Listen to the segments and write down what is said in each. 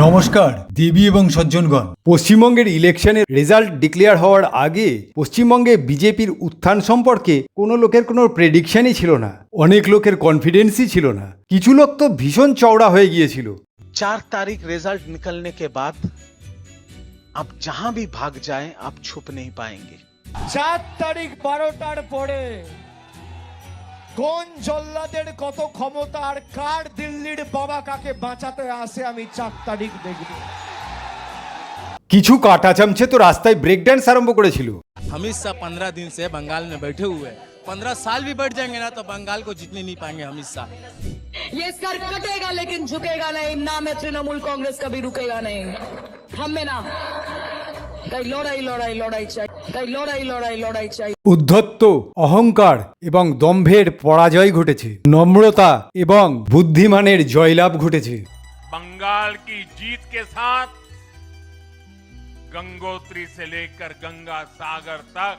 নমস্কার দেবী এবং সজ্জনগণ। পশ্চিমবঙ্গের ইলেকশনের রেজাল্ট ডিক্লেয়ার হওয়ার আগে পশ্চিমবঙ্গে বিজেপির উত্থান সম্পর্কে কোনো লোকের কোনো প্রেডিকশনই ছিল না, অনেক লোকের কনফিডেন্সই ছিল না, কিছু লোক তো ভীষণ চওড়া হয়ে গিয়েছিল। 4 तारीख रिजल्ट निकलने के बाद आप जहां भी भाग जाएं आप छुप नहीं पाएंगे। 4 তারিখ 12টার পরে কোন জল্লাদের কত ক্ষমতা আর কার দিল্লির বাবা কাকে বাঁচাতে আসে আমি 4 তারিখ দেখব। কিছু কাটা চামচে তো রাস্তায় ব্রেক ড্যান্স আরম্ভ করেছিল। अमित शाह 15 दिन से बंगाल में बैठे हुए हैं। 15 साल भी बैठ जाएंगे ना तो बंगाल को जीतने नहीं पाएंगे अमित शाह। ये सर कटेगा लेकिन झुकेगा नहीं। नाम है तृणमूल कांग्रेस कभी रुकेगा नहीं। हम में ना कई लड़ाई लड़ाई लड़ाई चाहिए, कई लड़ाई लड़ाई लड़ाई चाहिए। উদ্ধত্ত, অহংকার এবং দম্ভের পরাজয় ঘটেছে, নম্রতা এবং বুদ্ধিমানের জয়লাভ ঘটেছে। बंगाल की जीत के साथ गंगोत्री से लेकर गंगा सागर तक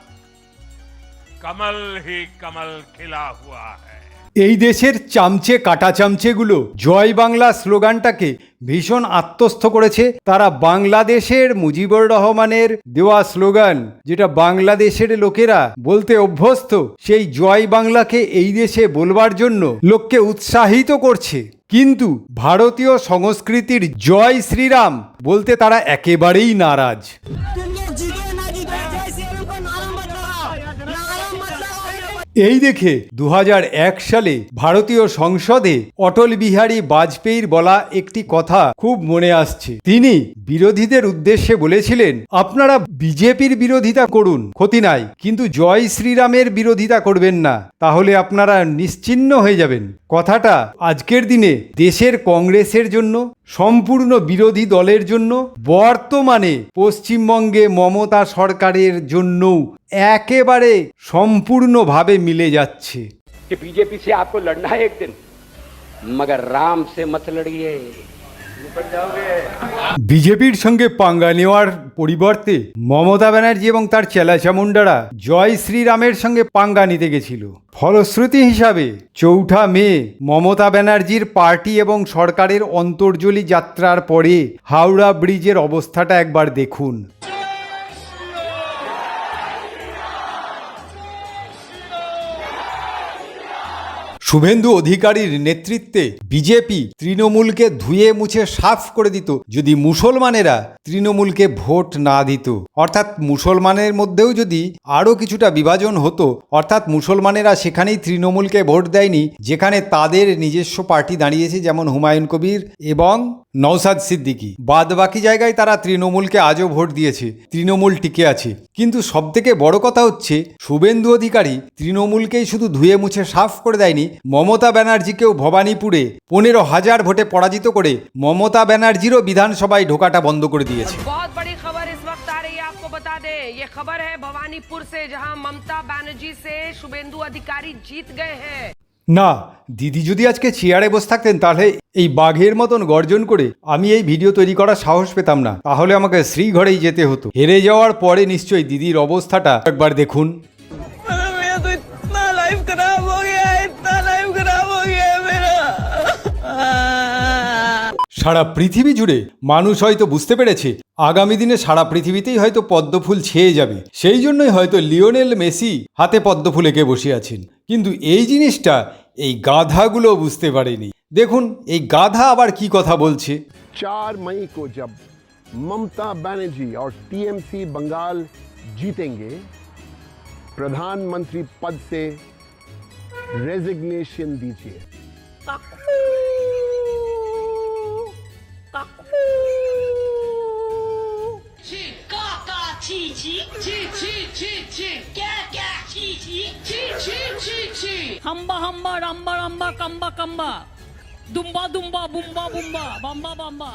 कमल ही कमल खिला हुआ है। এই দেশের চামচে কাটা চামচেগুলো জয় বাংলা স্লোগানটাকে ভীষণ আত্মস্থ করেছে। তারা বাংলাদেশের মুজিবুর রহমানের দেওয়া স্লোগান, যেটা বাংলাদেশের লোকেরা বলতে অভ্যস্ত, সেই জয় বাংলাকে এই দেশে বলবার জন্য লোককে উৎসাহিত করছে। কিন্তু ভারতীয় সংস্কৃতির জয় শ্রীরাম বলতে তারা একেবারেই নারাজ। এই দেখে 2001 সালে ভারতীয় সংসদে অটল বিহারী বাজপেয়ীর বলা একটি কথা খুব মনে আসছে। তিনি বিরোধীদের উদ্দেশ্যে বলেছিলেন, আপনারা বিজেপির বিরোধিতা করুন, ক্ষতি নাই, কিন্তু জয় শ্রীরামের বিরোধিতা করবেন না, তাহলে আপনারা নিশ্চিহ্ন হয়ে যাবেন। কথাটা আজকের দিনে দেশের কংগ্রেসের জন্য, সম্পূর্ণ বিরোধী দলের জন্য, বর্তমানে পশ্চিমবঙ্গে মমতা সরকারের জন্যও একেবারে সম্পূর্ণভাবে মিলে যাচ্ছে। कि बीजेपी से आपको लड़ना है एक दिन, मगर राम से मत लड़िए। বিজেপির সঙ্গে পাঙ্গা নেওয়ার পরিবর্তে মমতা ব্যানার্জি এবং তার চেলাচামুন্ডারা জয় শ্রীরামের সঙ্গে পাঙ্গা নিতে গেছিল। ফলশ্রুতি হিসাবে 4 মে মমতা ব্যানার্জির পার্টি এবং সরকারের অন্তর্জলি যাত্রার পরে হাওড়া ব্রিজের অবস্থাটা একবার দেখুন। শুভেন্দু অধিকারীর নেতৃত্বে বিজেপি তৃণমূলকে ধুয়ে মুছে সাফ করে দিত যদি মুসলমানেরা তৃণমূলকে ভোট না দিত। অর্থাৎ মুসলমানের মধ্যেও যদি আরও কিছুটা বিভাজন হতো, অর্থাৎ মুসলমানেরা সেখানেই তৃণমূলকে ভোট দেয়নি যেখানে তাদের নিজস্ব পার্টি দাঁড়িয়েছে, যেমন হুমায়ুন কবির এবং নওশাদ সিদ্দিকী, বাদ বাকি জায়গায় তারা তৃণমূলকে আজও ভোট দিয়েছে, তৃণমূল টিকে আছে। কিন্তু সবথেকে বড় কথা হচ্ছে, শুভেন্দু অধিকারী তৃণমূলকেই শুধু ধুয়ে মুছে সাফ করে দেয়নি, মমতা ব্যানার্জিকেও ভবানীপুরে 15,000 ভোটে পরাজিত করে মমতা ব্যানার্জিরও বিধানসভায় ঢোকাটা বন্ধ করে দিয়েছে। बहुत बड़ी खबर इस वक्त आ रही है, आपको बता दे। ये खबर है भवानीपुर से, जहां ममता बनर्जी से शुभेंदु अधिकारी जीत गए हैं। না, দিদি যদি আজকে চেয়ারে বসে থাকতেন তাহলে এই বাঘের মতন গর্জন করে আমি এই ভিডিও তৈরি করার সাহস পেতাম না, তাহলে আমাকে শ্রীঘরেই যেতে হতো। হেরে যাওয়ার পরে নিশ্চয়ই দিদির অবস্থাটা একবার দেখুন। मेरा तो इतना लाइफ खराब हो गया है, इतना लाइफ खराब हो गया है मेरा। সারা পৃথিবী জুড়ে মানুষ হয়তো বুঝতে পেরেছে আগামী দিনে সারা পৃথিবীতেই হয়তো পদ্মফুল ছেয়ে যাবে, সেই জন্যই হয়তো লিওনেল মেসি হাতে পদ্মফুল এঁকে বসে আছেন। কিন্তু এই জিনিসটা এই গাধাগুলো বুঝতে পারেনি। দেখুন এই গাধা আবার কি কথা বলছে। 4 मई को जब ममता बनर्जी और टीएमसी बंगाल जीतेंगे, प्रधानमंत्री पद से रेजिग्नेशन दीजिए। हम्बा हम्बा रम्बा रम्बा कम्बा कम्बा दुम्बा दुम्बा बुम्बा बुम्बा बम्बा बम्बा।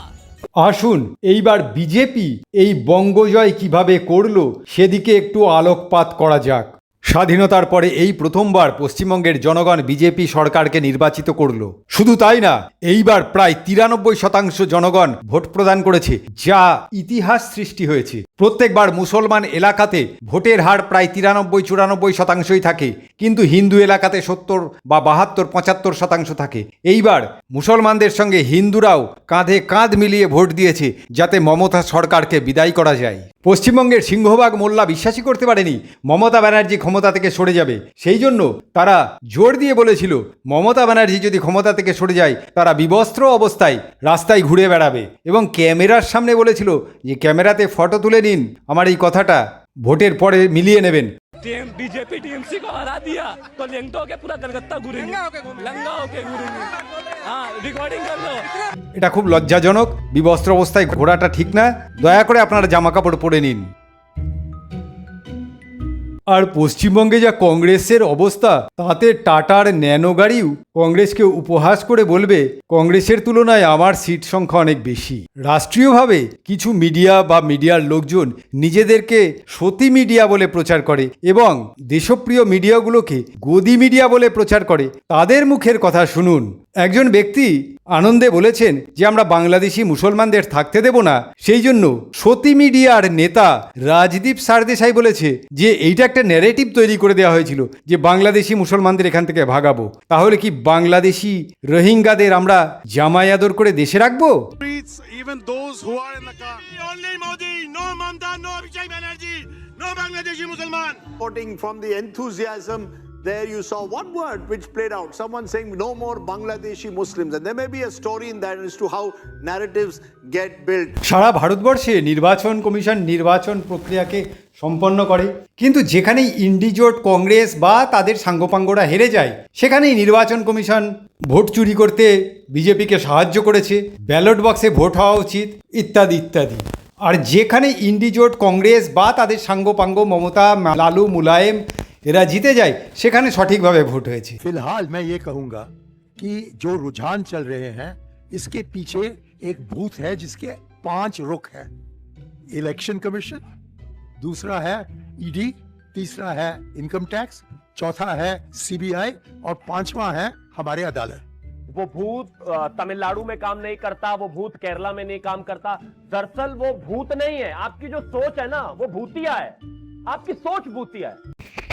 আসুন এইবার বিজেপি এই বঙ্গজয় কিভাবে করলো সেদিকে একটু আলোকপাত করা যাক। স্বাধীনতার পরে এই প্রথমবার পশ্চিমবঙ্গের জনগণ বিজেপি সরকারকে নির্বাচিত করল। শুধু তাই না, এইবার প্রায় 93% জনগণ ভোট প্রদান করেছে, যা ইতিহাস সৃষ্টি হয়েছে। প্রত্যেকবার মুসলমান এলাকাতে ভোটের হার প্রায় 93-94% থাকে, কিন্তু হিন্দু এলাকাতে 70 বা 72-75% থাকে। এইবার মুসলমানদের সঙ্গে হিন্দুরাও কাঁধে কাঁধ মিলিয়ে ভোট দিয়েছে, যাতে মমতা সরকারকে বিদায় করা যায়। পশ্চিমবঙ্গের সিংহভাগ মোল্লা বিশ্বাসই করতে পারেনি মমতা ব্যানার্জি ক্ষমতা থেকে সরে যাবে। সেই জন্য তারা জোর দিয়ে বলেছিল, মমতা ব্যানার্জি যদি ক্ষমতা থেকে সরে যায় তারা বিবস্ত্র অবস্থায় রাস্তায় ঘুরে বেড়াবে, এবং ক্যামেরার সামনে বলেছিল যে ক্যামেরাতে ফটো তুলে নিন, আমার এই কথাটা ভোটের পরে মিলিয়ে নেবেন। बीजेपी टीएमसी को हरा दिया तो लेंगटो के पूरा कलकत्ता घूरेंगे, लंगा होके घूरेंगे। हाँ, रिकॉर्डिंग कर लो। এটা খুব লজ্জাজনক। বিবস্ত্র অবস্থায় ঘোরাটা ঠিক না। দয়া করে আপনারা জামা কাপড় পরে নিন। আর পশ্চিমবঙ্গে যা কংগ্রেসের অবস্থা, তাতে টাটার ন্যানো গাড়িও কংগ্রেসকে উপহাস করে বলবে, কংগ্রেসের তুলনায় আমার সিট সংখ্যা অনেক বেশি। রাষ্ট্রীয়ভাবে কিছু মিডিয়া বা মিডিয়ার লোকজন নিজেদেরকে সতী মিডিয়া বলে প্রচার করে এবং দেশপ্রিয় মিডিয়াগুলোকে গদি মিডিয়া বলে প্রচার করে। তাদের মুখের কথা শুনুন। একজন ব্যক্তি আনন্দে বলেছেন যে আমরা বাংলাদেশি মুসলমানদের থাকতে দেব না, সেই জন্য সতী মিডিয়ার নেতা রাজদীপ সারদেশাই বলেছে যে এইটা একটা ন্যারেটিভ তৈরি করে দেওয়া হয়েছিল যে বাংলাদেশি মুসলমানদের এখান থেকে ভাগাবো। তাহলে কি বাংলাদেশি রোহিঙ্গাদের আমরা জামাই আদর করে দেশে রাখবো? Even those who are in the car. Only Modi, no Mamta, no Abhishek Banerjee, no Bangladeshi Musliman. Voting from the enthusiasm, there you saw one word which played out. Someone saying no more Bangladeshi Muslims. And there may be a story in that as to how narratives get built. সারা ভারতবর্ষে নির্বাচন commission নির্বাচন প্রক্রিয়াকে সম্পন্ন করে, কিন্তু যেখানেই ইন্ডিজোট কংগ্রেস বা তাদের সাঙ্গপাঙ্গরা হেরে যায়, সেখানেই নির্বাচন কমিশন ভোট চুরি করতে বিজেপিকে সাহায্য করেছে, ব্যালট বক্সে ভোট হওয়া উচিত, ইত্যাদি ইত্যাদি। আর যেখানে ইন্ডিজোট কংগ্রেস বা তাদের সাঙ্গপাঙ্গ মমতা, লালু, মুলায়েম এরা জিতে যায়, সেখানে সঠিকভাবে ভোট হয়েছে। फिलहाल मैं ये कहूंगा कि जो रुझान चल रहे हैं, इसके पीछे एक भूत है जिसके 5 रुख है। इलेक्शन कमीशन, दूसरा है ईडी, तीसरा है इनकम टैक्स, चौथा है सीबीआई और 5वां है हमारे अदालत। वो भूत तमिलनाडु में काम नहीं करता, वो भूत केरला में नहीं काम करता। दरअसल वो भूत नहीं है, आपकी जो सोच है ना, वो भूतिया है। आपकी सोच भूतिया है।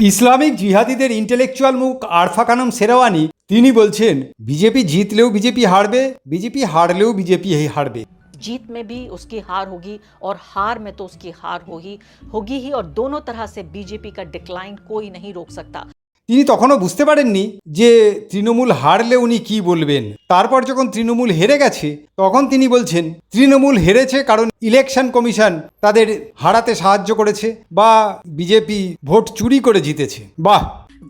ইসলামিক জিহাদিদের ইন্টেলেকচুয়াল মুখ আরফা কানম সেরাওয়ানি তিনি বলছেন, বিজেপি জিতলেও বিজেপি হারবে, বিজেপি হারলেও বিজেপি হারবে। जीत में भी उसकी हार होगी और हार में तो उसकी हार होगी ही और दोनों तरह से बीजेपी का डिक्लाइन कोई नहीं रोक सकता। তিনি তখনও বুঝতে পারেননি যে তৃণমূল হারলে উনি কি বলবেন। তারপর যখন তৃণমূল হেরে গেছে, তখন তিনি বলছেন তৃণমূল হেরেছে কারণ ইলেকশন কমিশন তাদের হারাতে সাহায্য করেছে বা বিজেপি ভোট চুরি করে জিতেছে। বাহ!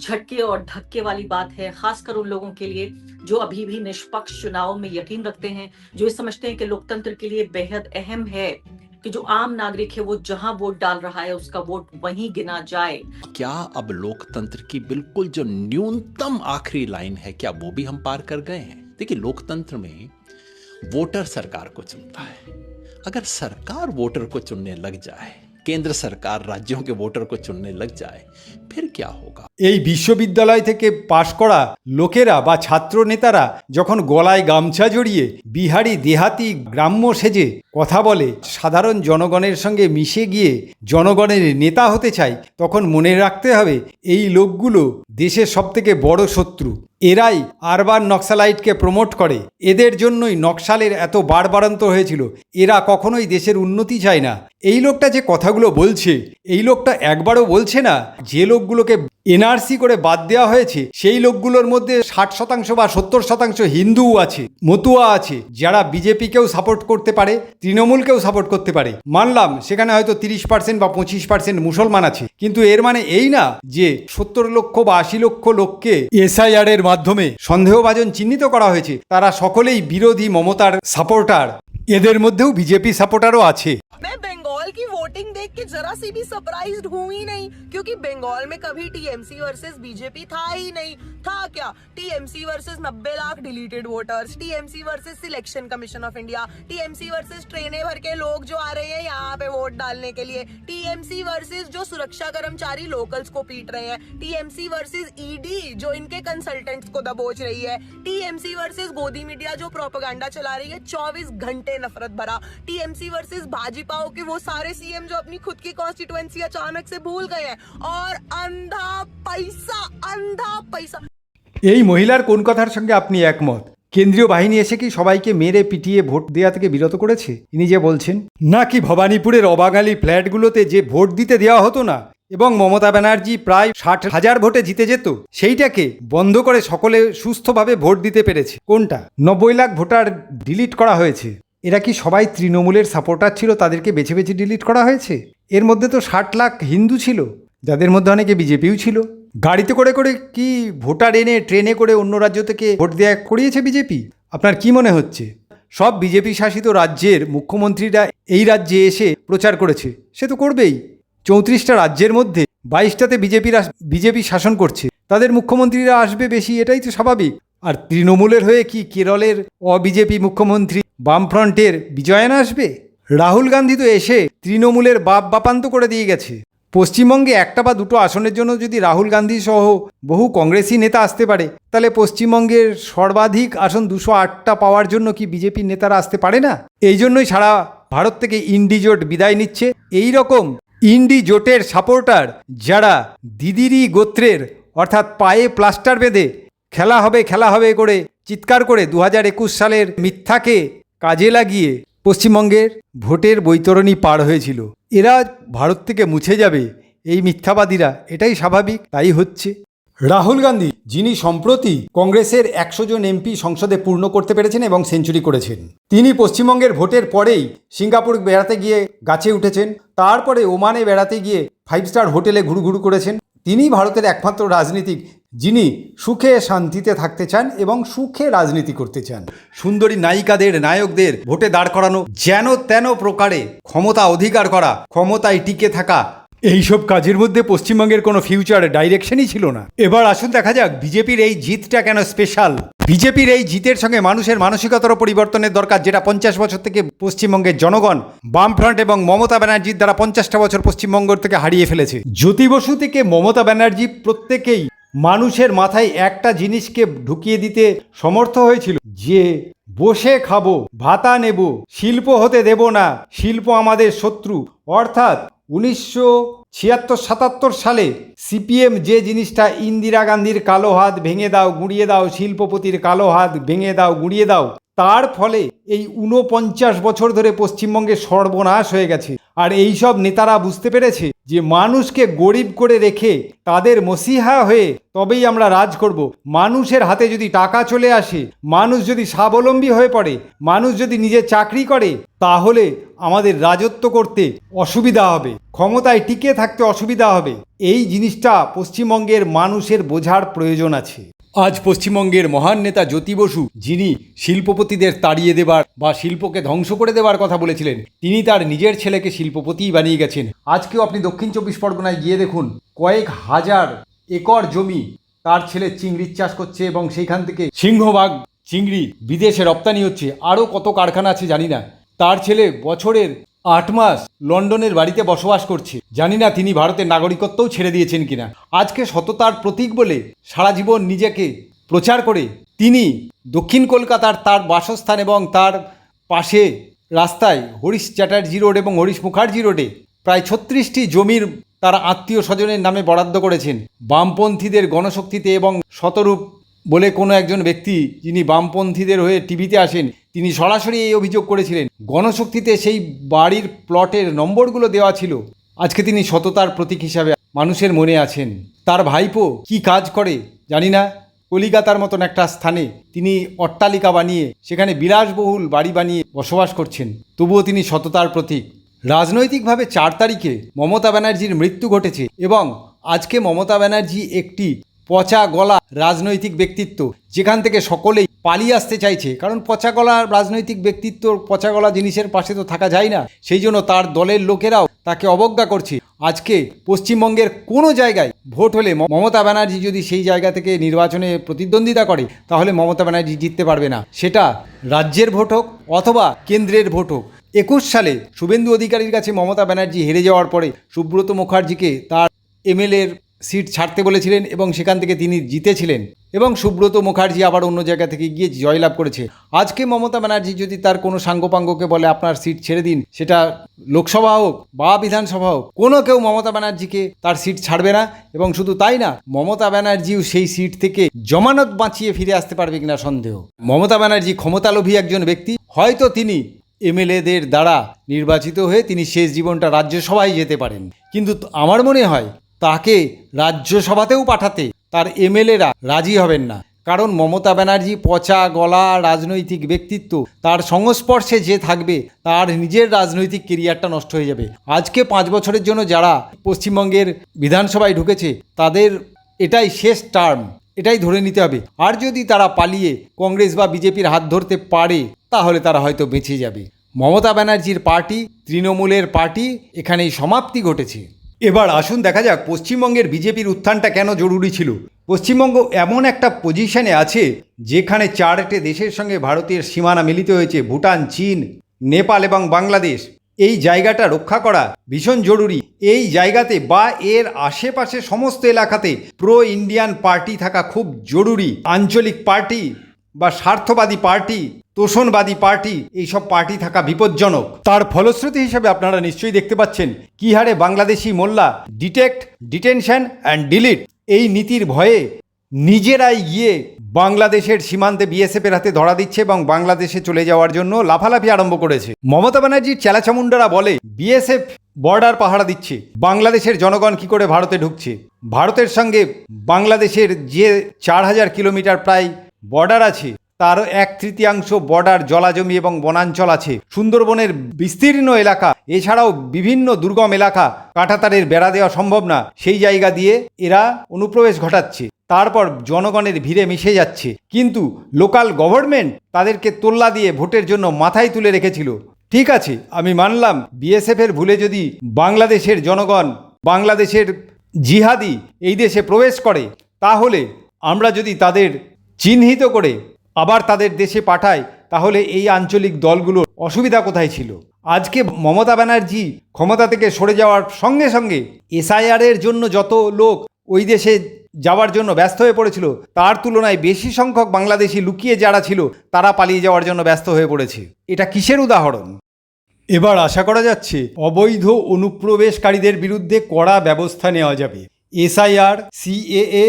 झटके और धक्के वाली बात है, खासकर उन लोगों के लिए जो अभी भी निष्पक्ष चुनाव में यकीन रखते हैं, जो ये समझते हैं कि लोकतंत्र के लिए बेहद अहम है कि जो आम नागरिक है वो जहां वोट डाल रहा है उसका वोट वहीं गिना जाए। क्या अब लोकतंत्र की बिल्कुल जो न्यूनतम आखिरी लाइन है, क्या वो भी हम पार कर गए हैं? देखिए, लोकतंत्र में वोटर सरकार को चुनता है। अगर सरकार वोटर को चुनने लग जाए, केंद्र सरकार राज्यों के वोटर को चुनने लग जाए, फिर क्या होगा? এই বিশ্ববিদ্যালয় থেকে পাশ করা লোকেরা বা ছাত্র নেতারা যখন গলায় গামছা জড়িয়ে বিহারি দেহাতি গ্রাম্য সেজে কথা বলে, সাধারণ জনগণের সঙ্গে মিশে গিয়ে জনগণের নেতা হতে চায়, তখন মনে রাখতে হবে এই লোকগুলো দেশের সবথেকে বড় শত্রু। এরাই আরবান নক্সালাইটকে প্রমোট করে, এদের জন্যই নকশালের এত বাড়বাড়ন্ত হয়েছিল। এরা কখনোই দেশের উন্নতি চায় না। এই লোকটা যে কথাগুলো বলছে, এই লোকটা একবারও বলছে না যে লোকগুলোকে এনআরসি করে বাদ দেওয়া হয়েছে সেই লোকগুলোর মধ্যে 60% বা 70% হিন্দুও আছে, মতুয়া আছে, যারা বিজেপিকেও সাপোর্ট করতে পারে, তৃণমূলকেও সাপোর্ট করতে পারে। মানলাম সেখানে হয়তো 30% বা 25% মুসলমান আছে, কিন্তু এর মানে এই না যে 70 লক্ষ বা 80 লক্ষ লোককে এসআইআর এর মাধ্যমে সন্দেহভাজন চিহ্নিত করা হয়েছে তারা সকলেই বিরোধী মমতার সাপোর্টার। এদের মধ্যেও বিজেপি সাপোর্টারও আছে। मैं बंगाल बंगाल की वोटिंग देख के जरा सी भी सरप्राइज्ड हूं ही नहीं, क्योंकि बंगाल में कभी टीएमसी वर्सेस बीजेपी था ही नहीं। था क्या? TMC versus 90 lakh deleted voters, TMC versus selection commission of India, TMC versus ट्रेनें भर के लोग जो आ रहे हैं यहाँ पे वोट डालने के लिए, टीएमसी वर्सेस जो सुरक्षा कर्मचारी लोकल्स को पीट रहे हैं, टीएमसी वर्सेस ईडी जो इनके कंसल्टेंट्स को दबोच रही है, टीएमसी वर्सेस गोदी मीडिया जो प्रोपेगेंडा चला रही है 24 घंटे नफरत भरा, टीएमसी वर्सेस भाजपाओं के वो सारे सीएम जो अपनी खुद की कॉन्स्टिट्यूएंसी अचानक से भूल गए हैं, और अंधा पैसा। এই মহিলার কোন কথার সঙ্গে আপনি একমত? কেন্দ্রীয় বাহিনী এসে কি সবাইকে মেরে পিটিয়ে ভোট দেওয়া থেকে বিরত করেছে ইনি যে বলছেন, নাকি ভবানীপুরের অবাঙালি ফ্ল্যাটগুলোতে যে ভোট দিতে দেওয়া হতো না এবং মমতা ব্যানার্জি প্রায় 60,000 ভোটে জিতে যেত, সেইটাকে বন্ধ করে সকলে সুস্থভাবে ভোট দিতে পেরেছে? কোনটা? 90 লাখ ভোটার ডিলিট করা হয়েছে। এরা কি সবাই তৃণমূলের সাপোর্টার ছিল, তাদেরকে বেছে বেছে ডিলিট করা হয়েছে? এর মধ্যে তো 60 লাখ হিন্দু ছিল, যাদের মধ্যে অনেকে বিজেপিও ছিল। গাড়িতে করে করে কি ভোটার এনে ট্রেনে করে অন্য রাজ্য থেকে ভোট দেওয়া করিয়েছে বিজেপি? আপনার কি মনে হচ্ছে সব বিজেপি শাসিত রাজ্যের মুখ্যমন্ত্রীরা এই রাজ্যে এসে প্রচার করেছে? সে তো করবেই। 34টা রাজ্যের মধ্যে 22টাতে বিজেপি শাসন করছে, তাদের মুখ্যমন্ত্রীরা আসবে বেশি, এটাই তো স্বাভাবিক। আর তৃণমূলের হয়ে কি কেরলের অবিজেপি মুখ্যমন্ত্রী বামফ্রন্টের বিজয়ন আসবে? রাহুল গান্ধী তো এসে তৃণমূলের বাপান্ত করে দিয়ে গেছে। পশ্চিমবঙ্গে একটা বা দুটো আসনের জন্য যদি রাহুল গান্ধী সহ বহু কংগ্রেসি নেতা আসতে পারে, তাহলে পশ্চিমবঙ্গের সর্বাধিক আসন 208টা পাওয়ার জন্য কি বিজেপির নেতারা আসতে পারে না? এই জন্যই সারা ভারত থেকে ইন্ডি জোট বিদায় নিচ্ছে। এই রকম ইন্ডি জোটের সাপোর্টার যারা দিদিরি গোত্রের অর্থাৎ পায়ে প্লাস্টার বেঁধে খেলা হবে করে চিৎকার করে 2021 সালের মিথ্যাকে কাজে লাগিয়ে পশ্চিমবঙ্গের ভোটের বৈতরণী পার হয়েছিল, এরা ভারত থেকে মুছে যাবে, এই মিথ্যাবাদীরা, এটাই স্বাভাবিক, তাই হচ্ছে। রাহুল গান্ধী, যিনি সম্প্রতি কংগ্রেসের 100 জন এমপি সংসদে পূর্ণ করতে পেরেছেন এবং সেঞ্চুরি করেছেন, তিনি পশ্চিমবঙ্গের ভোটের পরেই সিঙ্গাপুর বেড়াতে গিয়ে গাছে উঠেছেন, তারপরে ওমানে বেড়াতে গিয়ে 5 স্টার হোটেলে ঘুরঘুর করেছেন। তিনি ভারতের একমাত্র রাজনীতিক যিনি সুখে শান্তিতে থাকতে চান এবং সুখে রাজনীতি করতে চান। সুন্দরী নায়িকাদের নায়কদের ভোটে দাঁড় করানো, যেন তেন প্রকারে ক্ষমতা অধিকার করা, ক্ষমতায় টিকে থাকা, এইসব কাজের মধ্যে পশ্চিমবঙ্গের কোনো ফিউচার ডাইরেকশনই ছিল না। এবার আসুন দেখা যাক বিজেপির এই জিতটা কেন স্পেশাল। বিজেপির এই জিতের সঙ্গে মানুষের মানসিকতারও পরিবর্তনের দরকার, যেটা 50 বছর থেকে পশ্চিমবঙ্গের জনগণ বামফ্রন্ট এবং মমতা ব্যানার্জির দ্বারা 50টা বছর পশ্চিমবঙ্গ থেকে হারিয়ে ফেলেছে। জ্যোতি বসু থেকে মমতা ব্যানার্জি প্রত্যেকেই মানুষের মাথায় একটা জিনিসকে ঢুকিয়ে দিতে সমর্থ হয়েছিল, যে বসে খাবো, ভাতা নেব, শিল্প হতে দেব না, শিল্প আমাদের শত্রু। অর্থাৎ 1976-77 সালে সিপিএম যে জিনিসটা ইন্দিরা গান্ধীর কালো হাত ভেঙে দাও গুঁড়িয়ে দাও, শিল্পপতির কালো হাত ভেঙে দাও গুঁড়িয়ে দাও, তার ফলে এই 49 বছর ধরে পশ্চিমবঙ্গে সর্বনাশ হয়ে গেছে। আর এই সব নেতারা বুঝতে পেরেছে যে মানুষকে গরিব করে রেখে তাদের মসিহা হয়ে তবেই আমরা রাজ করব। মানুষের হাতে যদি টাকা চলে আসে, মানুষ যদি স্বাবলম্বী হয়ে পড়ে, মানুষ যদি নিজে চাকরি করে, তাহলে আমাদের রাজত্ব করতে অসুবিধা হবে, ক্ষমতায় টিকে থাকতে অসুবিধা হবে। এই জিনিসটা পশ্চিমবঙ্গের মানুষের বোঝার প্রয়োজন আছে। আজ পশ্চিমবঙ্গের মহান নেতা জ্যোতি বসু, যিনি শিল্পপতিদের তাড়িয়ে দেবার বা শিল্পকে ধ্বংস করে দেবার কথা বলেছিলেন, তিনি তার নিজের ছেলেকে শিল্পপতিই বানিয়ে গেছেন। আজকেও আপনি দক্ষিণ 24 পরগনায় গিয়ে দেখুন, কয়েক হাজার একর জমি তার ছেলে চিংড়ির চাষ করছে এবং সেইখান থেকে সিংহভাগ চিংড়ি বিদেশে রপ্তানি হচ্ছে। আরও কত কারখানা আছে জানি না। তার ছেলে বছরের 8 মাস লন্ডনের বাড়িতে বসবাস করছে। জানি না তিনি ভারতের নাগরিকত্বও ছেড়ে দিয়েছেন কিনা। আজকে সততার প্রতীক বলে সারা জীবন নিজেকে প্রচার করে তিনি দক্ষিণ কলকাতার তার বাসস্থান এবং তার পাশে রাস্তায় হরিশ চ্যাটার্জি রোড এবং হরিশ মুখার্জি রোডে প্রায় 36টি জমির তার আত্মীয় স্বজনের নামে বরাদ্দ করেছেন। বামপন্থীদের গণশক্তিতে এবং শতরূপ বলে কোনো একজন ব্যক্তি, যিনি বামপন্থীদের হয়ে টিভিতে আসেন, তিনি সরাসরি এই অভিযোগ করেছিলেন গণশক্তিতে সেই বাড়ির প্লটের নম্বরগুলো দেওয়া ছিল। আজকে তিনি সততার প্রতীক হিসাবে মানুষের মনে আছেন। তার ভাইপো কি কাজ করে জানি না, কলিকাতার মতন একটা স্থানে তিনি অট্টালিকা বানিয়ে সেখানে বিলাসবহুল বাড়ি বানিয়ে বসবাস করছেন, তবুও তিনি সততার প্রতীক। রাজনৈতিকভাবে 4 তারিখে মমতা ব্যানার্জির মৃত্যু ঘটেছে এবং আজকে মমতা ব্যানার্জি একটি পচা গলা রাজনৈতিক ব্যক্তিত্ব, যেখান থেকে সকলেই পালিয়ে আসতে চাইছে, কারণ পচাগলা রাজনৈতিক ব্যক্তিত্ব পচাগলা জিনিসের পাশে তো থাকা যায় না, সেই জন্য তার দলের লোকেরাও তাকে অবজ্ঞা করছে। আজকে পশ্চিমবঙ্গের কোনো জায়গায় ভোট হলে মমতা ব্যানার্জি যদি সেই জায়গা থেকে নির্বাচনে প্রতিদ্বন্দ্বিতা করে তাহলে মমতা ব্যানার্জি জিততে পারবে না, সেটা রাজ্যের ভোট হোক অথবা কেন্দ্রের ভোট হোক। 21 সালে শুভেন্দু অধিকারীর কাছে মমতা ব্যানার্জি হেরে যাওয়ার পরে সুব্রত মুখার্জিকে তার এমএলএর সিট ছাড়তে বলেছিলেন এবং সেখান থেকে তিনি জিতেছিলেন এবং সুব্রত মুখার্জি আবার অন্য জায়গা থেকে গিয়ে জয়লাভ করেছে। আজকে মমতা ব্যানার্জি যদি তার কোনো সাঙ্গপাঙ্গকে বলে আপনার সিট ছেড়ে দিন, সেটা লোকসভা হোক বা বিধানসভা হোক, কোনো কেউ মমতা ব্যানার্জিকে তার সিট ছাড়বে না। এবং শুধু তাই না, মমতা ব্যানার্জিও সেই সিট থেকে জমানত বাঁচিয়ে ফিরে আসতে পারবে কিনা সন্দেহ। মমতা ব্যানার্জি ক্ষমতালোভী একজন ব্যক্তি, হয়তো তিনি এমএলএদের দ্বারা নির্বাচিত হয়ে তিনি শেষ জীবনটা রাজ্যসভায় যেতে পারেন, কিন্তু আমার মনে হয় তাকে রাজ্যসভাতেও পাঠাতে তার এমএলএরা রাজি হবেন না, কারণ মমতা ব্যানার্জি পচা গলা রাজনৈতিক ব্যক্তিত্ব, তার সংস্পর্শে যে থাকবে তার নিজের রাজনৈতিক কেরিয়ারটা নষ্ট হয়ে যাবে। আজকে 5 বছরের জন্য যারা পশ্চিমবঙ্গের বিধানসভায় ঢুকেছে তাদের এটাই শেষ টার্ম, এটাই ধরে নিতে হবে। আর যদি তারা পালিয়ে কংগ্রেস বা বিজেপির হাত ধরতে পারে তাহলে তারা হয়তো বেঁচে যাবে। মমতা ব্যানার্জির পার্টি, তৃণমূলের পার্টি, এখানেই সমাপ্তি ঘটেছে। এবার আসুন দেখা যাক পশ্চিমবঙ্গের বিজেপির উত্থানটা কেন জরুরি ছিল। পশ্চিমবঙ্গ এমন একটা পজিশনে আছে যেখানে 4টে দেশের সঙ্গে ভারতের সীমানা মিলিত হয়েছে, ভুটান, চীন, নেপাল এবং বাংলাদেশ। এই জায়গাটা রক্ষা করা ভীষণ জরুরি। এই জায়গাতে বা এর আশেপাশে সমস্ত এলাকাতে প্রো ইন্ডিয়ান পার্টি থাকা খুব জরুরি। আঞ্চলিক পার্টি বা স্বার্থবাদী পার্টি, তোষণবাদী পার্টি, এইসব পার্টি থাকা বিপজ্জনক। তার ফলশ্রুতি হিসেবে আপনারা নিশ্চয়ই দেখতে পাচ্ছেন কী হারে বাংলাদেশি মোল্লা ডিটেক্ট, ডিটেনশন অ্যান্ড ডিলিট এই নীতির ভয়ে নিজেরাই গিয়ে বাংলাদেশের সীমান্তে বিএসএফের হাতে ধরা দিচ্ছে এবং বাংলাদেশে চলে যাওয়ার জন্য লাফালাফি আরম্ভ করেছে। মমতা ব্যানার্জির চেলাচামুন্ডারা বলে বিএসএফ বর্ডার পাহারা দিচ্ছে, বাংলাদেশের জনগণ কি করে ভারতে ঢুকছে। ভারতের সঙ্গে বাংলাদেশের যে 4000 কিলোমিটার প্রায় বর্ডার আছে তার 1/3 বর্ডার জলাজমি এবং বনাঞ্চল আছে। সুন্দরবনের বিস্তীর্ণ এলাকা, এছাড়াও বিভিন্ন দুর্গম এলাকা কাঁটাতারের বেড়া দেওয়া সম্ভব না, সেই জায়গা দিয়ে এরা অনুপ্রবেশ ঘটাচ্ছে, তারপর জনগণের ভিড়ে মিশে যাচ্ছে। কিন্তু লোকাল গভর্নমেন্ট তাদেরকে তোল্লা দিয়ে ভোটের জন্য মাথায় তুলে রেখেছিল। ঠিক আছে, আমি মানলাম বিএসএফের ভুলে যদি বাংলাদেশের জনগণ, বাংলাদেশের জিহাদি এই দেশে প্রবেশ করে, তাহলে আমরা যদি তাদের চিহ্নিত করে আবার তাদের দেশে পাঠায় তাহলে এই আঞ্চলিক দলগুলোর অসুবিধা কোথায় ছিল। আজকে মমতা ব্যানার্জি ক্ষমতা থেকে সরে যাওয়ার সঙ্গে সঙ্গে এসআইআরের জন্য যত লোক ওই দেশে যাওয়ার জন্য ব্যস্ত হয়ে পড়েছিল, তার তুলনায় বেশি সংখ্যক বাংলাদেশি লুকিয়ে যারা ছিল তারা পালিয়ে যাওয়ার জন্য ব্যস্ত হয়ে পড়েছে। এটা কিসের উদাহরণ? এবার আশা করা যাচ্ছে অবৈধ অনুপ্রবেশকারীদের বিরুদ্ধে কড়া ব্যবস্থা নেওয়া যাবে। এসআইআর, সিএএ,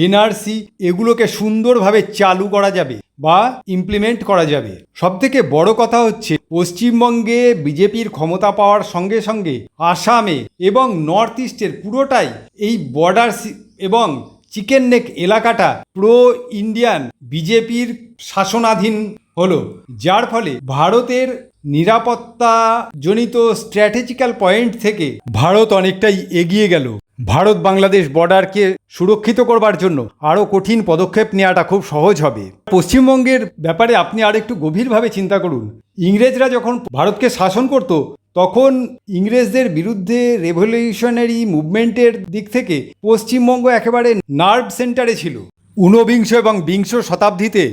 এনআরসি এগুলোকে সুন্দরভাবে চালু করা যাবে বা ইমপ্লিমেন্ট করা যাবে। সবথেকে বড় কথা হচ্ছে পশ্চিমবঙ্গে বিজেপির ক্ষমতা পাওয়ার সঙ্গে সঙ্গে আসামে এবং নর্থ ইস্টের পুরোটাই এই বর্ডার এবং চিকেন নেক এলাকাটা প্রো ইন্ডিয়ান বিজেপির শাসনাধীন হলো, যার ফলে ভারতের নিরাপত্তাজনিত স্ট্র্যাটেজিক্যাল পয়েন্ট থেকে ভারত অনেকটাই এগিয়ে গেল। ভারত বাংলাদেশ বর্ডারকে সুরক্ষিত করবার জন্য আরও কঠিন পদক্ষেপ নেওয়াটা খুব সহজ হবে। পশ্চিমবঙ্গের ব্যাপারে আপনি আর একটু গভীরভাবে চিন্তা করুন। ইংরেজরা যখন ভারতকে শাসন করত তখন ইংরেজদের বিরুদ্ধে রেভলিউশনারি মুভমেন্টের দিক থেকে পশ্চিমবঙ্গ একেবারে নার্ভ সেন্টারে ছিল। 19 এবং 20 শতাব্দীতে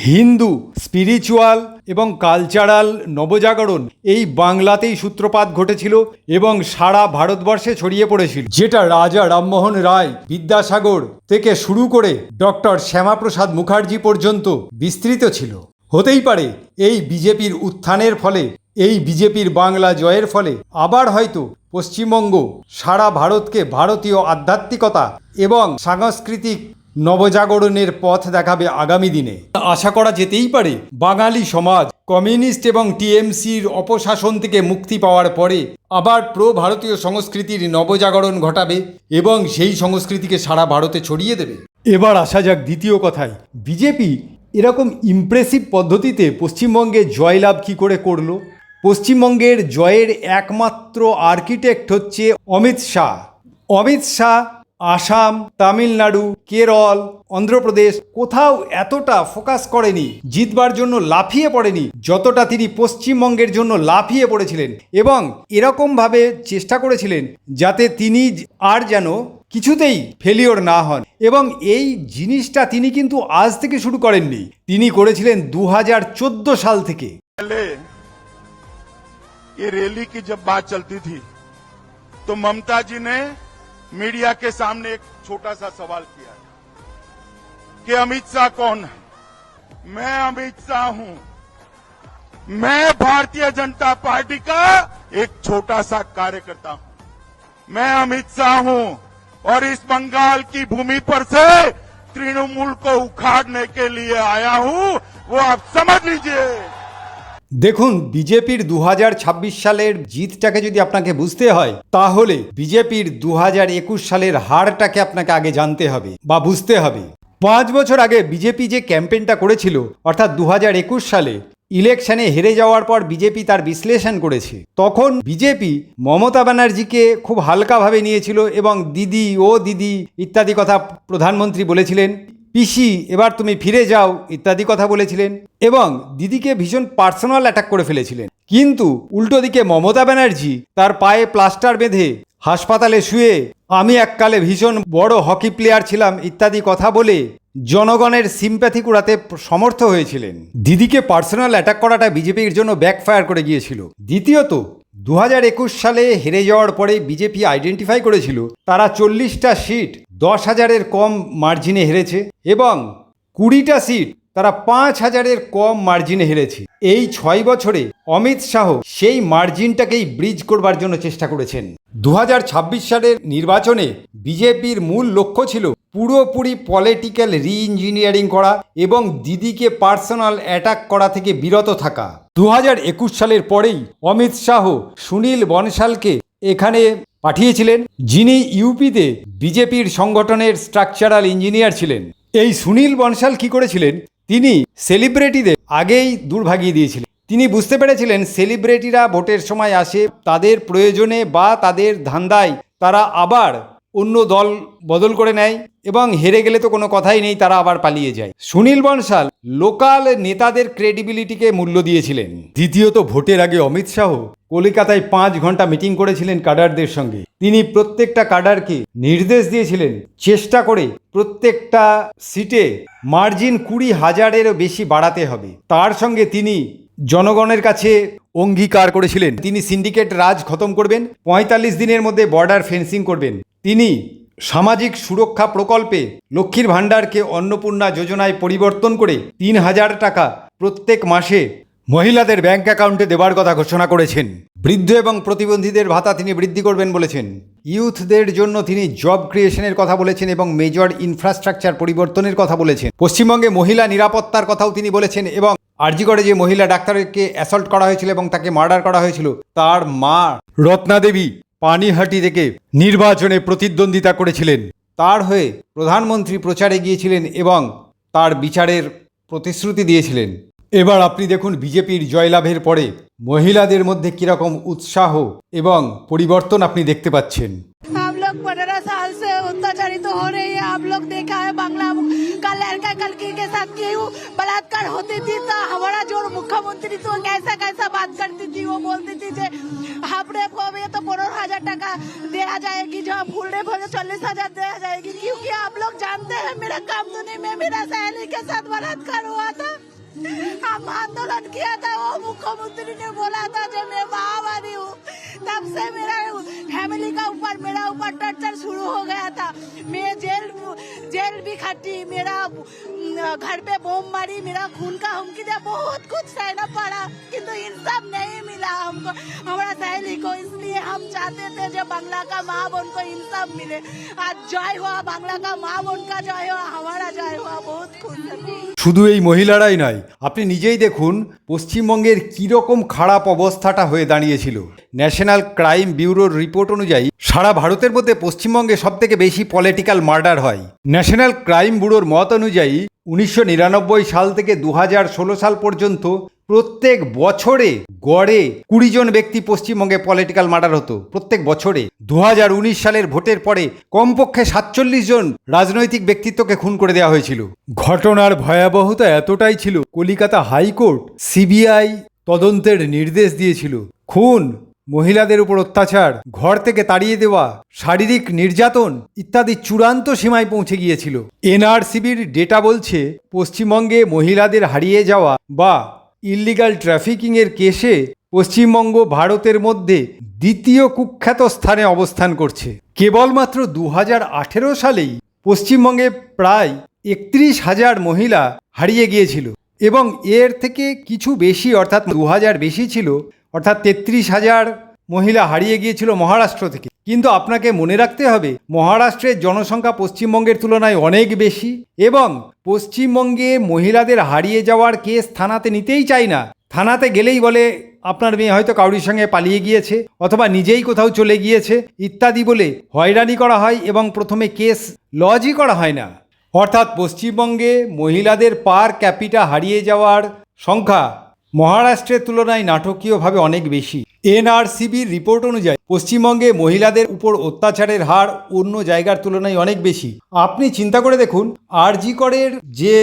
হিন্দু স্পিরিচুয়াল এবং কালচারাল নবজাগরণ এই বাংলাতেই সূত্রপাত ঘটেছিল এবং সারা ভারতবর্ষে ছড়িয়ে পড়েছিল, যেটা রাজা রামমোহন রায়, বিদ্যাসাগর থেকে শুরু করে ডক্টর শ্যামাপ্রসাদ মুখার্জি পর্যন্ত বিস্তৃত ছিল। হতেই পারে এই বিজেপির উত্থানের ফলে, এই বিজেপির বাংলা জয়ের ফলে আবার হয়তো পশ্চিমবঙ্গ সারা ভারতকে ভারতীয় আধ্যাত্মিকতা এবং সাংস্কৃতিক নবজাগরণের পথ দেখাবে আগামী দিনে। আশা করা যেতেই পারে বাঙালি সমাজ কমিউনিস্ট এবং টিএমসির অপশাসন থেকে মুক্তি পাওয়ার পরে আবার প্রো ভারতীয় সংস্কৃতির নবজাগরণ ঘটাবে এবং সেই সংস্কৃতিকে সারা ভারতে ছড়িয়ে দেবে। এবার আসা যাক দ্বিতীয় কথায়। বিজেপি এরকম ইমপ্রেসিভ পদ্ধতিতে পশ্চিমবঙ্গে জয়লাভ কী করে করলো? পশ্চিমবঙ্গের জয়ের একমাত্র আর্কিটেক্ট হচ্ছে অমিত শাহ। অমিত শাহ আসাম, তামিলনাড়ু, কেরল, অন্ধ্রপ্রদেশ কোথাও এতটা ফোকাস করেনি, জিতবার জন্য লাফিয়ে পড়েনি, যতটা তিনি পশ্চিমবঙ্গের জন্য লাফিয়ে পড়েছিলেন এবং এরকমভাবে চেষ্টা করেছিলেন যাতে তিনি আর যেন কিছুতেই ফেলিওর না হন। এবং এই জিনিসটা তিনি কিন্তু আজ থেকে শুরু করেননি, তিনি করেছিলেন 2014 সাল থেকে। पहले ये रैली की जब बात चलती थी तो ममता जी ने मीडिया के सामने एक छोटा सा सवाल किया कि अमित शाह कौन है। मैं अमित शाह हूं, मैं भारतीय जनता पार्टी का एक छोटा सा कार्यकर्ता हूं। मैं अमित शाह हूं और इस बंगाल की भूमि पर से तृणमूल को उखाड़ने के लिए आया हूं, वो आप समझ लीजिए। দেখুন, বিজেপির 2026 সালের জিতটাকে যদি আপনাকে বুঝতে হয় তাহলে বিজেপির 2021 সালের হারটাকে আপনাকে আগে জানতে হবে বা বুঝতে হবে। 5 বছর আগে বিজেপি যে ক্যাম্পেইনটা করেছিল, অর্থাৎ 2021 সালে ইলেকশনে হেরে যাওয়ার পর বিজেপি তার বিশ্লেষণ করেছে, তখন বিজেপি মমতা ব্যানার্জিকে খুব হালকাভাবে নিয়েছিল এবং দিদি ও দিদি ইত্যাদি কথা প্রধানমন্ত্রী বলেছিলেন, পিসি এবার তুমি ফিরে যাও ইত্যাদি কথা বলেছিলেন এবং দিদিকে ভীষণ পার্সোনাল অ্যাটাক করে ফেলেছিলেন। কিন্তু উল্টো দিকে মমতা ব্যানার্জি তার পায়ে প্লাস্টার বেঁধে হাসপাতালে শুয়ে আমি এককালে ভীষণ বড় হকি প্লেয়ার ছিলাম ইত্যাদি কথা বলে জনগণের সিম্প্যাথি কুড়াতে সমর্থ হয়েছিলেন। দিদিকে পার্সোনাল অ্যাটাক করাটা বিজেপির জন্য ব্যাকফায়ার করে গিয়েছিল। দ্বিতীয়ত, 2021 সালে হেরে যাওয়ার পরে বিজেপি আইডেন্টিফাই করেছিল তারা 40টা সিট 10,000-এর কম মার্জিনে হেরেছে এবং 20টা সিট তারা 5,000-এর কম মার্জিনে হেরেছে। এই 6 বছরে অমিত শাহ সেই মার্জিনটাকেই ব্রিজ করবার জন্য চেষ্টা করেছেন। 2026 সালের নির্বাচনে বিজেপির মূল লক্ষ্য ছিল পুরোপুরি পলিটিক্যাল রি-ইঞ্জিনিয়ারিং করা এবং দিদিকে পার্সোনাল অ্যাটাক করা থেকে বিরত থাকা। 2021 সালের পরেই অমিত শাহ সুনীল বনশালকে এখানে পাঠিয়েছিলেন, যিনি ইউপিতে বিজেপির সংগঠনের স্ট্রাকচারাল ইঞ্জিনিয়ার ছিলেন। এই সুনীল বনশাল কি করেছিলেন, তিনি সেলিব্রিটিদের আগেই দূর ভাগিয়ে দিয়েছিলেন। তিনি বুঝতে পেরেছিলেন সেলিব্রিটিরা ভোটের সময় আসে তাদের প্রয়োজনে বা তাদের ধান্দায় তারা আবার অন্য দল বদল করে নেয় এবং হেরে গেলে তো কোনো কথাই নেই, তারা আবার পালিয়ে যায়। সুনীল বনশাল লোকাল নেতাদের ক্রেডিবিলিটিকে মূল্য দিয়েছিলেন। দ্বিতীয়ত, ভোটের আগে অমিত শাহ কলকাতায় 5 ঘন্টা মিটিং করেছিলেন কাডারদের সঙ্গে। তিনি প্রত্যেকটা কাডারকে নির্দেশ দিয়েছিলেন চেষ্টা করে প্রত্যেকটা সিটে মার্জিন 20,000-এরও বেশি বাড়াতে হবে। তার সঙ্গে তিনি জনগণের কাছে অঙ্গীকার করেছিলেন তিনি সিন্ডিকেট রাজ খতম করবেন, 45 দিনের মধ্যে বর্ডার ফেন্সিং করবেন। তিনি সামাজিক সুরক্ষা প্রকল্পে লক্ষ্মীর ভাণ্ডারকে অন্নপূর্ণা যোজনায় পরিবর্তন করে 3,000 টাকা প্রত্যেক মাসে মহিলাদের ব্যাংক অ্যাকাউন্টে দেওয়ার কথা ঘোষণা করেছেন। বৃদ্ধ এবং প্রতিবন্ধীদের ভাতা তিনি বৃদ্ধি করবেন বলেছেন। ইউথদের জন্য তিনি জব ক্রিয়েশনের কথা বলেছেন এবং মেজর ইনফ্রাস্ট্রাকচার পরিবর্তনের কথা বলেছেন। পশ্চিমবঙ্গে মহিলা নিরাপত্তার কথাও তিনি বলেছেন এবং আরজিকরে যে মহিলা ডাক্তারকে অ্যাসল্ট করা হয়েছিল এবং তাকে মার্ডার করা হয়েছিল তার মা রত্নাদেবী পানিহাটি থেকে নির্বাচনে প্রতিদ্বন্দ্বিতা করেছিলেন, তার হয়ে প্রধানমন্ত্রী প্রচারে গিয়েছিলেন এবং তার বিচারের প্রতিশ্রুতি দিয়েছিলেন। এবার আপনি দেখুন বিজেপির জয়লাভের পরে মহিলাদের মধ্যে কিরকম উৎসাহ এবং পরিবর্তন আপনি দেখতে পাচ্ছেন। हम लोग 15 साल से अत्याचारित हो रही है। आप लोग देखा है बांग्ला का लड़का कलकी के साथ क्यों बलात्कार होती थी, तो हमारा जो मुख्यमंत्री तो कैसा कैसा बात करती थी, वो बोलती थी जे हमने को भी तो 15,000 टका दिया जाएगी, जो फुल डे भर 40,000 दिया जाएगी, क्योंकि आप लोग जानते हैं मेरा कामदुनी में मेरा सहेली के साथ बलात्कार हुआ था। हम आंदोलन किया था, वो मुख्यमंत्री ने बोला था जब मैं महामारी हूँ, तब से मेरा फैमिली का ऊपर मेरा ऊपर टॉर्चर शुरू हो गया था। मैं जेल भी खटी, मेरा घर पे बम मारी, मेरा खून का हुमकी दिया, बहुत कुछ सहना पड़ा, किंतु इंसाफ नहीं मिला हमको, हमारा सहेली को। इसलिए हम चाहते थे जब बांग्ला का माँ बहन को इंसाफ मिले। आज जय हुआ बांग्ला का माँ बहन का, जय हुआ हमारा, जय हुआ, बहुत खुश है। শুধু এই মহিলারাই নয়, আপনি নিজেই দেখুন পশ্চিমবঙ্গের কীরকম খারাপ অবস্থাটা হয়ে দাঁড়িয়েছিল। ন্যাশনাল ক্রাইম ব্যুরোর রিপোর্ট অনুযায়ী সারা ভারতের মধ্যে পশ্চিমবঙ্গে সবথেকে বেশি পলিটিক্যাল মার্ডার হয়। ন্যাশনাল ক্রাইম ব্যুরোর মত অনুযায়ী 1999 সাল থেকে 2016 সাল পর্যন্ত প্রত্যেক বছরে গড়ে 20 জন ব্যক্তি পশ্চিমবঙ্গে পলিটিক্যাল মার্ডার হতো প্রত্যেক বছরে। 2019 সালের ভোটের পরে কমপক্ষে 47 জন রাজনৈতিক ব্যক্তিত্বকে খুন করে দেওয়া হয়েছিল। ঘটনার ভয়াবহতা এতটাই ছিল, কলকাতা হাইকোর্ট সিবিআই তদন্তের নির্দেশ দিয়েছিল। খুন, মহিলাদের উপর অত্যাচার, ঘর থেকে তাড়িয়ে দেওয়া, শারীরিক নির্যাতন ইত্যাদি চূড়ান্ত সীমায় পৌঁছে গিয়েছিল। এনআরসিবির ডেটা বলছে পশ্চিমবঙ্গে মহিলাদের হারিয়ে যাওয়া বা ইল্লিগাল ট্রাফিকিংয়ের কেসে পশ্চিমবঙ্গ ভারতের মধ্যে দ্বিতীয় কুখ্যাত স্থানে অবস্থান করছে। কেবলমাত্র 2018 সালেই পশ্চিমবঙ্গে প্রায় 31,000 মহিলা হারিয়ে গিয়েছিল এবং এর থেকে কিছু বেশি অর্থাৎ 2000 বেশি ছিল, অর্থাৎ 33,000 মহিলা হারিয়ে গিয়েছিল মহারাষ্ট্র থেকে। কিন্তু আপনাকে মনে রাখতে হবে মহারাষ্ট্রের জনসংখ্যা পশ্চিমবঙ্গের তুলনায় অনেক বেশি এবং পশ্চিমবঙ্গে মহিলাদের হারিয়ে যাওয়ার কেস থানাতে নিতেই চায় না। থানাতে গেলেই বলে আপনার মেয়ে হয়তো কাউরির সঙ্গে পালিয়ে গিয়েছে অথবা নিজেই কোথাও চলে গিয়েছে ইত্যাদি বলে হয়রানি করা হয় এবং প্রথমে কেস লজই করা হয় না। অর্থাৎ পশ্চিমবঙ্গে মহিলাদের পার ক্যাপিটা হারিয়ে যাওয়ার সংখ্যা মহারাষ্ট্রের তুলনায় নাটকীয়ভাবে অনেক বেশি। এনআরসিবির রিপোর্ট অনুযায়ী পশ্চিমবঙ্গে মহিলাদের উপর অত্যাচারের হার অন্য জায়গার তুলনায় অনেক বেশি। আপনি চিন্তা করে দেখুন, আরজি করের যে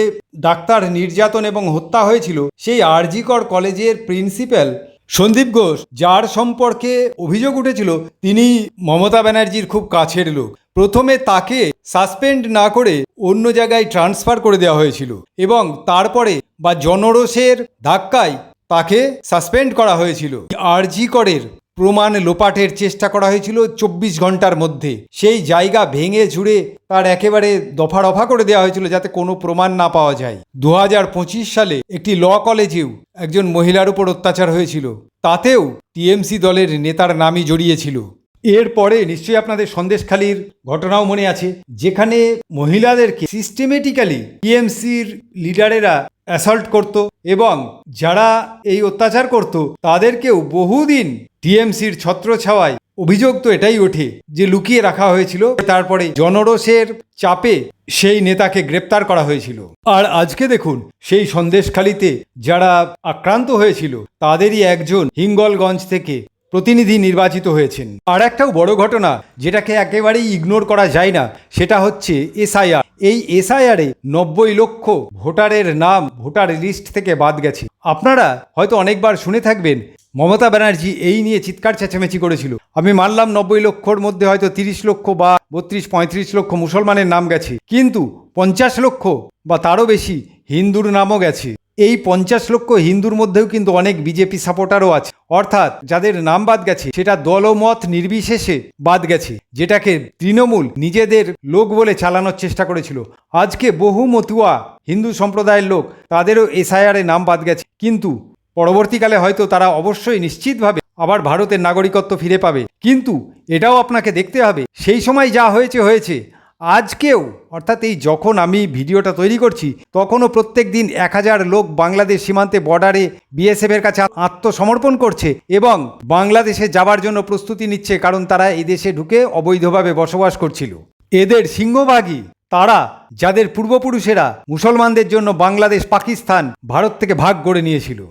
ডাক্তার নির্যাতন এবং হত্যা হয়েছিল সেই আরজি কর কলেজের প্রিন্সিপাল সন্দীপ ঘোষ, যার সম্পর্কে অভিযোগ উঠেছিল তিনি মমতা ব্যানার্জির খুব কাছের লোক, প্রথমে তাকে সাসপেন্ড না করে অন্য জায়গায় ট্রান্সফার করে দেওয়া হয়েছিল এবং তারপরে বা জনরোষের ধাক্কায় তাকে সাসপেন্ড করা হয়েছিল। আরজি করের প্রমাণ লোপাটের চেষ্টা করা হয়েছিল 24 ঘন্টার মধ্যে। সেই জায়গা ভেঙে ঝুড়ে তার একেবারে দফা রফা করে দেওয়া হয়েছিল যাতে কোনো প্রমাণ না পাওয়া যায়। 2025 সালে একটি ল কলেজেও একজন মহিলার উপর অত্যাচার হয়েছিল, তাতেও টিএমসি দলের নেতার নামই জড়িয়েছিল। এরপরে নিশ্চয়ই আপনাদের সন্দেশখালির ঘটনাও মনে আছে, যেখানে মহিলাদেরকে সিস্টেমেটিক্যালি টিএমসির লিডারেরা অ্যাসল্ট করত এবং যারা এই অত্যাচার করত তাদেরকেও বহুদিন টিএমসির ছত্রছাওয়ায় অভিযোগ তো এটাই ওঠে যে লুকিয়ে রাখা হয়েছিল, তারপরে জনরোষের চাপে সেই নেতাকে গ্রেপ্তার করা হয়েছিল। আর আজকে দেখুন সেই সন্দেশখালিতে যারা আক্রান্ত হয়েছিল তাদেরই একজন হিঙ্গলগঞ্জ থেকে প্রতিনিধি নির্বাচিত হয়েছেন। আর একটাও বড় ঘটনা যেটাকে একেবারেই ইগনোর করা যায় না, সেটা হচ্ছে এসআইআর। এই এসআইআরে 90 লক্ষ ভোটারের নাম ভোটার লিস্ট থেকে বাদ গেছে। আপনারা হয়তো অনেকবার শুনে থাকবেন মমতা ব্যানার্জি এই নিয়ে চিৎকার চেঁচামেচি করেছিল। আমি মানলাম 90 লক্ষর মধ্যে হয়তো 30 লক্ষ বা 32-35 লক্ষ মুসলমানের নাম গেছে, কিন্তু 50 লক্ষ বা তারও বেশি হিন্দুর নামও গেছে। এই 50 লক্ষ হিন্দুর মধ্যেও কিন্তু অনেক বিজেপি সাপোর্টারও আছে, অর্থাৎ যাদের নাম বাদ গেছে সেটা দলমত নির্বিশেষে বাদ গেছে, যেটাকে তৃণমূল নিজেদের লোক বলে চালানোর চেষ্টা করেছিল। আজকে বহু মতুয়া হিন্দু সম্প্রদায়ের লোক, তাদেরও এসআইআরে নাম বাদ গেছে, কিন্তু পরবর্তীকালে হয়তো তারা অবশ্যই নিশ্চিতভাবে আবার ভারতের নাগরিকত্ব ফিরে পাবে। কিন্তু এটাও আপনাকে দেখতে হবে সেই সময় যা হয়েছে হয়েছে, আজকেও অর্থাৎ এই যখন আমি ভিডিওটা তৈরি করছি তখনও প্রত্যেক দিন 1000 লোক বাংলাদেশ সীমান্তে বর্ডারে বিএসএফের কাছে আত্মসমর্পণ করছে এবং বাংলাদেশে যাবার জন্য প্রস্তুতি নিচ্ছে, কারণ তারা এই দেশে ঢুকে অবৈধভাবে বসবাস করছিল। এদের সিংহভাগই তারা যাদের পূর্বপুরুষেরা মুসলমানদের জন্য বাংলাদেশ, পাকিস্তান, ভারত থেকে ভাগ করে নিয়েছিল।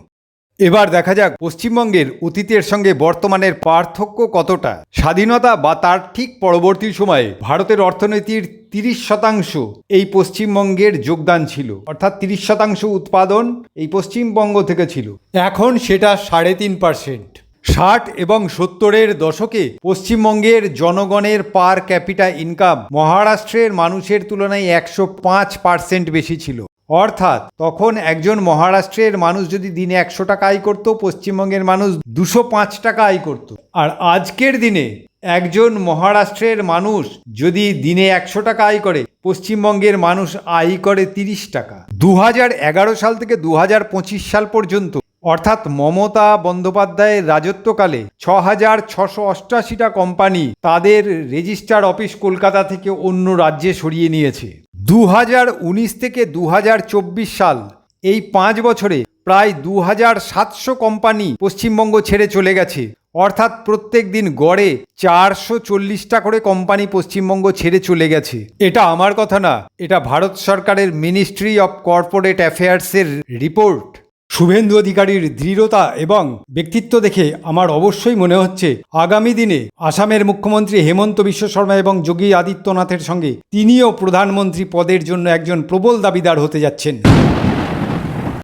এবার দেখা যাক পশ্চিমবঙ্গের অতীতের সঙ্গে বর্তমানের পার্থক্য কতটা। স্বাধীনতা বা তার ঠিক পরবর্তী সময়ে ভারতের অর্থনীতির 30% এই পশ্চিমবঙ্গের যোগদান ছিল, অর্থাৎ 30% উৎপাদন এই পশ্চিমবঙ্গ থেকে ছিল। এখন সেটা 3.5%। 60 এবং 70-এর দশকে পশ্চিমবঙ্গের জনগণের পার ক্যাপিটা ইনকাম মহারাষ্ট্রের মানুষের তুলনায় 105% বেশি ছিল। অর্থাৎ তখন একজন মহারাষ্ট্রের মানুষ যদি দিনে 100 টাকা আয় করত, পশ্চিমবঙ্গের মানুষ 205 টাকা আয় করত। আর আজকের দিনে একজন মহারাষ্ট্রের মানুষ যদি দিনে 100 টাকা আয় করে, পশ্চিমবঙ্গের মানুষ আয় করে 30 টাকা। 2011 সাল থেকে 2025 সাল পর্যন্ত, অর্থাৎ মমতা বন্দ্যোপাধ্যায়ের রাজত্বকালে 6688টা কোম্পানি তাদের রেজিস্টার অফিস কলকাতা থেকে অন্য রাজ্যে সরিয়ে নিয়েছে। 2019 থেকে 2024 সাল এই 5 বছরে প্রায় 2700 কোম্পানি পশ্চিমবঙ্গ ছেড়ে চলে গেছে। অর্থাৎ প্রত্যেক দিন গড়ে 440টা করে কোম্পানি পশ্চিমবঙ্গ ছেড়ে চলে গেছে। এটা আমার কথা না, এটা ভারত সরকারের মিনিস্ট্রি অফ কর্পোরেট অ্যাফেয়ার্সের রিপোর্ট। শুভেন্দু অধিকারীর দৃঢ়তা এবং ব্যক্তিত্ব দেখে আমার অবশ্যই মনে হচ্ছে আগামী দিনে আসামের মুখ্যমন্ত্রী হেমন্ত বিশ্ব শর্মা এবং যোগী আদিত্যনাথের সঙ্গে তিনিও প্রধানমন্ত্রী পদের জন্য একজন প্রবল দাবিদার হতে যাচ্ছেন।